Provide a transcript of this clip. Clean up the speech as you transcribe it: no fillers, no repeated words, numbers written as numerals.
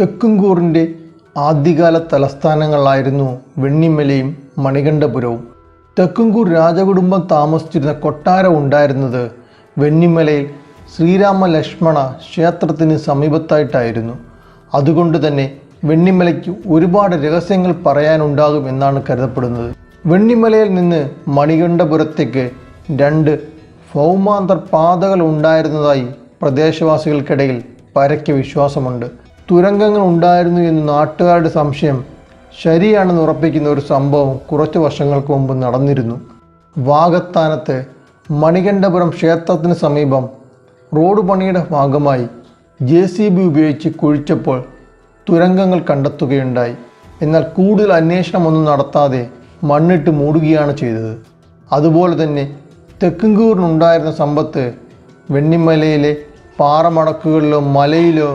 തെക്കുംകൂറിൻ്റെ ആദ്യകാല തലസ്ഥാനങ്ങളായിരുന്നു വെണ്ണിമലയും മണികണ്ഠപുരവും. തെക്കുംകൂർ രാജകുടുംബം താമസിച്ചിരുന്ന കൊട്ടാരം ഉണ്ടായിരുന്നത് വെണ്ണിമലയിൽ ശ്രീരാമ ലക്ഷ്മണ ക്ഷേത്രത്തിന് സമീപത്തായിട്ടായിരുന്നു. അതുകൊണ്ട് തന്നെ വെണ്ണിമലയ്ക്ക് ഒരുപാട് രഹസ്യങ്ങൾ പറയാനുണ്ടാകും എന്നാണ് കരുതപ്പെടുന്നത്. വെണ്ണിമലയിൽ നിന്ന് മണികണ്ഠപുരത്തേക്ക് 2 ഭൗമാന്തർ പാതകൾ ഉണ്ടായിരുന്നതായി പ്രദേശവാസികൾക്കിടയിൽ പരക്കെ വിശ്വാസമുണ്ട്. തുരങ്കങ്ങൾ ഉണ്ടായിരുന്നു എന്ന് നാട്ടുകാരുടെ സംശയം ശരിയാണെന്ന് ഉറപ്പിക്കുന്ന ഒരു സംഭവം കുറച്ച് വർഷങ്ങൾക്ക് മുമ്പ് നടന്നിരുന്നു. വാകത്താനത്ത് മണികണ്ഠപുരം ക്ഷേത്രത്തിന് സമീപം റോഡ് പണിയുടെ ഭാഗമായി JCB ഉപയോഗിച്ച് കുഴിച്ചപ്പോൾ തുരങ്കങ്ങൾ കണ്ടെത്തുകയുണ്ടായി. എന്നാൽ കൂടുതൽ അന്വേഷണമൊന്നും നടത്താതെ മണ്ണിട്ട് മൂടുകയാണ് ചെയ്തത്. അതുപോലെ തന്നെ തെക്കുംകൂറിനുണ്ടായിരുന്ന സമ്പത്ത് വെണ്ണിമലയിലെ പാറമടക്കുകളിലോ മലയിലോ